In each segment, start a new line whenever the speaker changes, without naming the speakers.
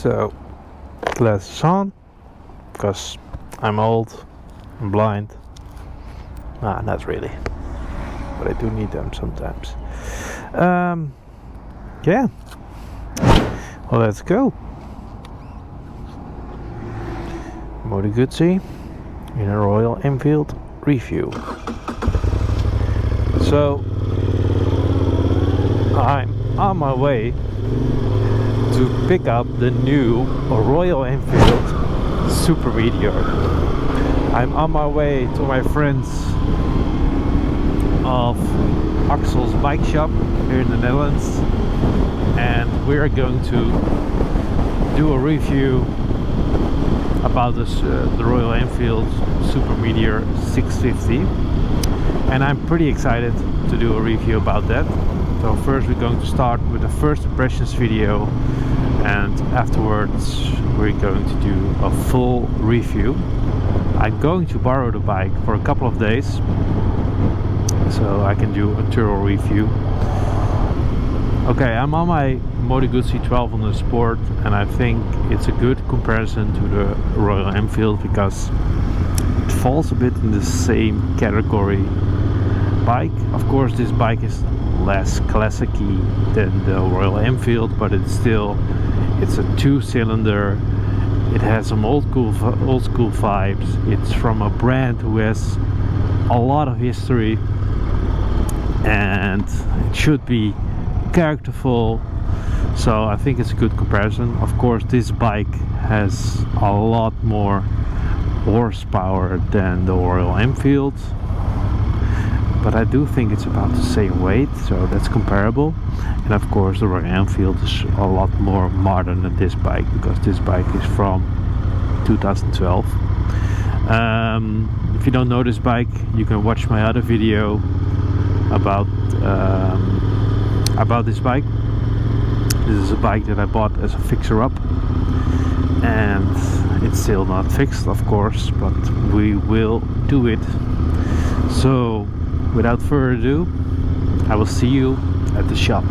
So, glasses on, because I'm old, I'm blind. Nah, not really, but I do need them sometimes. Yeah, well, let's go. Motor Guzzi in a Royal Enfield review. So, I'm on my way to pick up the new Royal Enfield Super Meteor. I'm on my way to my friends of Axel's bike shop here in the Netherlands, and we're going to do a review about this the Royal Enfield Super Meteor 650, and I'm pretty excited to do a review about that. So first we're going to start with the first impressions video, and afterwards we're going to do a full review. I'm going to borrow the bike for a couple of days so I can do a thorough review. Okay, I'm on my Moto Guzzi 1200 Sport, and I think it's a good comparison to the Royal Enfield because it falls a bit in the same category bike. Of course, this bike is less classic-y than the Royal Enfield, but it's a two-cylinder. It has some old school vibes. It's from a brand who has a lot of history, and it should be characterful. So I think it's a good comparison. Of course, this bike has a lot more horsepower than the Royal Enfield, but I do think it's about the same weight, so that's comparable. And of course the Royal Enfield is a lot more modern than this bike, because this bike is from 2012. If you don't know this bike, you can watch my other video about this bike. This is a bike that I bought as a fixer-up, and it's still not fixed, of course, but we will do it. So without further ado, I will see you at the shop.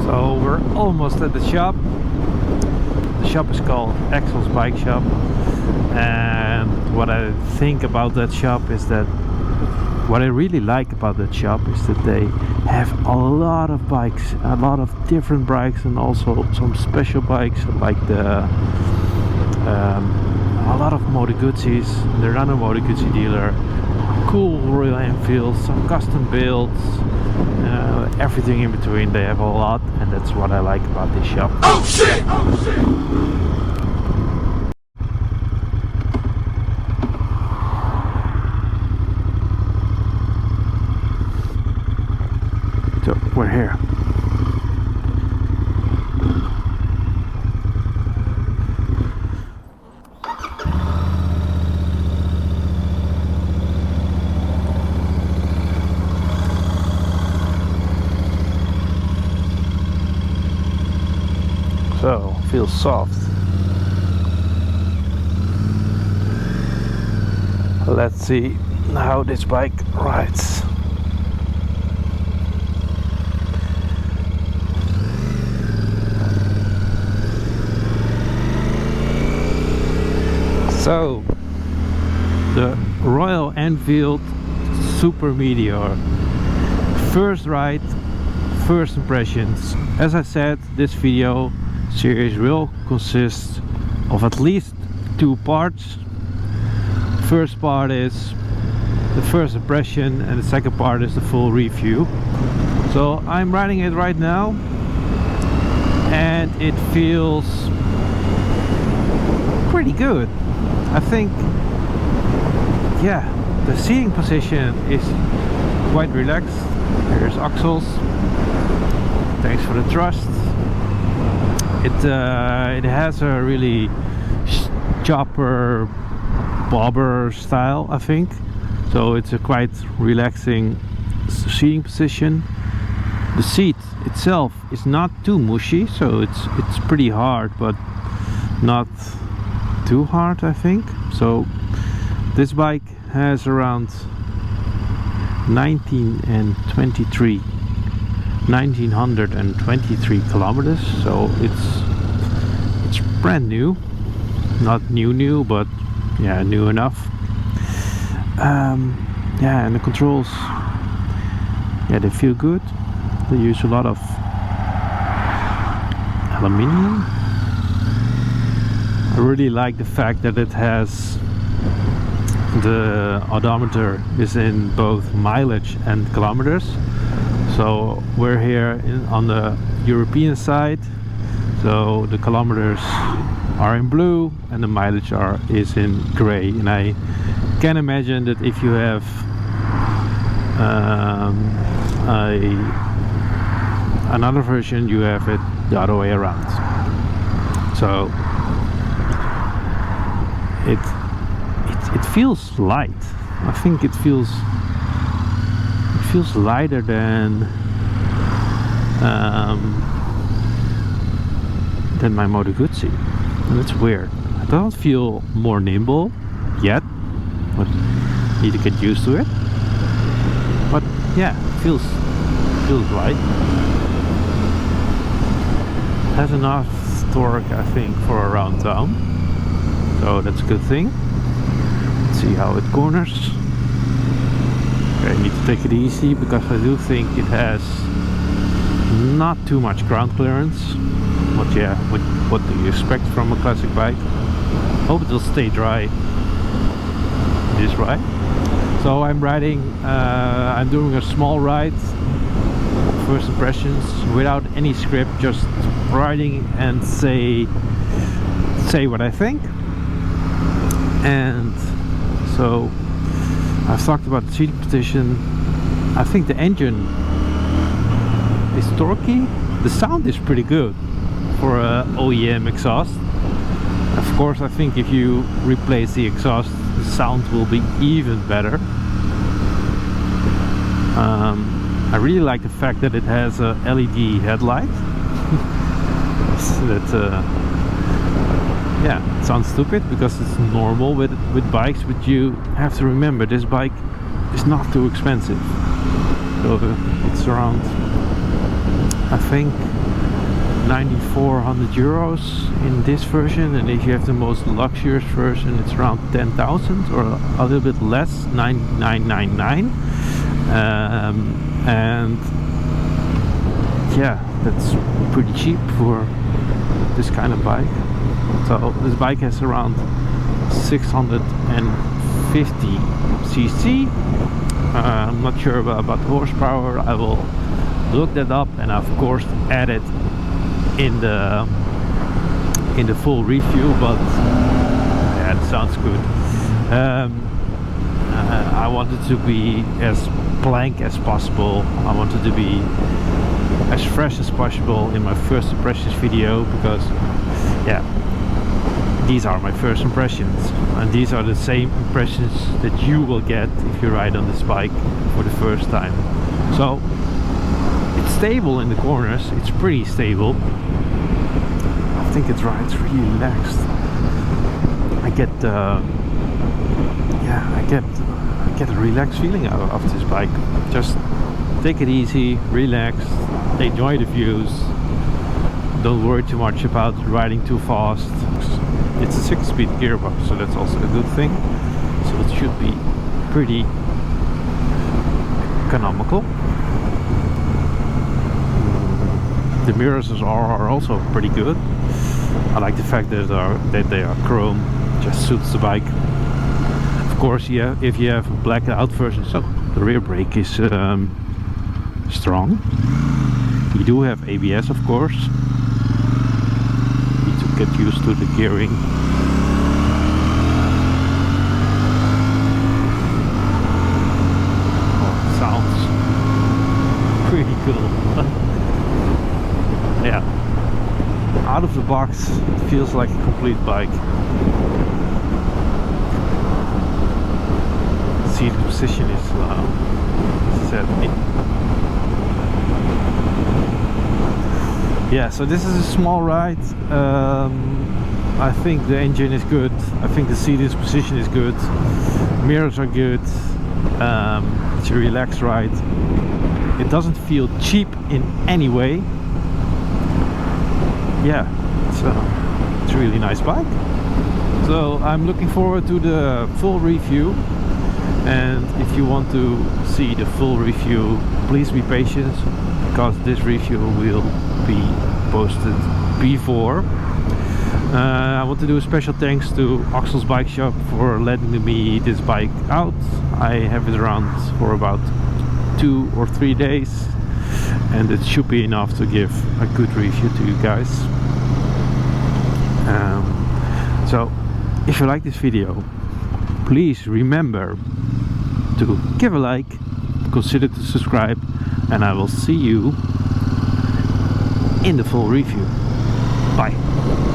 So we're almost at the shop. The shop is called Axel's Bike Shop, and what I think about that shop is that what I really like about that shop is that they have a lot of bikes, a lot of different bikes, and also some special bikes like a lot of Moto Guzzis. They're not a Moto Guzzi dealer. Cool Royal Enfield, some custom builds, everything in between. They have a lot, and that's what I like about this shop. Oh shit! Oh shit! So we're here. So, feels soft. Let's see how this bike rides. So, the Royal Enfield Super Meteor. First ride, first impressions. As I said, this video series will consist of at least 2 parts. First part is the first impression, and the second part is the full review. So I'm riding it right now, and it feels pretty good. I think, yeah, the seating position is quite relaxed. Here's Axel's. Thanks for the trust. It has a really chopper bobber style, I think. So it's a quite relaxing seating position. The seat itself is not too mushy, so it's pretty hard, but not too hard, I think. So this bike has around 19 and 23 1923 kilometers, so it's brand new, not new, but yeah, new enough. Yeah, and the controls, yeah, they feel good. They use a lot of aluminium. I really like the fact that it has the odometer is in both mileage and kilometers. So we're here on the European side, so the kilometers are in blue and the mileage is in gray. And I can imagine that if you have another version, you have it the other way around. So it feels light. I think it feels lighter than my Moto Guzzi, and it's weird. I don't feel more nimble yet, but need to get used to it. But yeah, it feels light. Has enough torque, I think, for around town, so that's a good thing. Let's see how it corners. Okay, I need to take it easy because I do think it has not too much ground clearance. But yeah, what do you expect from a classic bike? Hope it will stay dry. It is dry. So I'm riding, I'm doing a small ride, first impressions, without any script, just riding and say what I think. And so I've talked about the seating position. I think the engine is torquey. The sound is pretty good for a OEM exhaust. Of course, I think if you replace the exhaust, the sound will be even better. I really like the fact that it has a LED headlight. Yeah, it sounds stupid because it's normal with bikes, but you have to remember this bike is not too expensive. So it's around, I think, 9,400 euros in this version, and if you have the most luxurious version, it's around 10,000 or a little bit less, 9,999. And yeah, that's pretty cheap for this kind of bike. So this bike has around 650 cc. I'm not sure about the horsepower. I will look that up and of course add it in the full review. But yeah, it sounds good. I wanted to be as blank as possible. I wanted to be as fresh as possible in my first impressions video, because yeah, these are my first impressions, and these are the same impressions that you will get if you ride on this bike for the first time. So it's stable in the corners, it's pretty stable. I think it rides really relaxed. I get I get a relaxed feeling out of this bike. Just take it easy, relax, enjoy the views. Don't worry too much about riding too fast. It's a 6-speed gearbox, so that's also a good thing. So it should be pretty economical. The mirrors are also pretty good. I like the fact that they are chrome. Just suits the bike. Of course, yeah, if you have a blacked out version, so the rear brake is strong. You do have ABS, of course. You need to get used to the gearing. Oh, it sounds pretty cool. Yeah, out of the box, it feels like a complete bike. See, the position is set. Yeah, so this is a small ride. I think the engine is good. I think the seating position is good. Mirrors are good. It's a relaxed ride. It doesn't feel cheap in any way. Yeah, it's a really nice bike. So I'm looking forward to the full review, and if you want to see the full review, please be patient, because this review will be posted before. I want to do a special thanks to Axel's Bike Shop for letting me this bike out. I have it around for about 2 or 3 days, and it should be enough to give a good review to you guys. So if you like this video, please remember to give a like, consider to subscribe, and I will see you in the full review. Bye.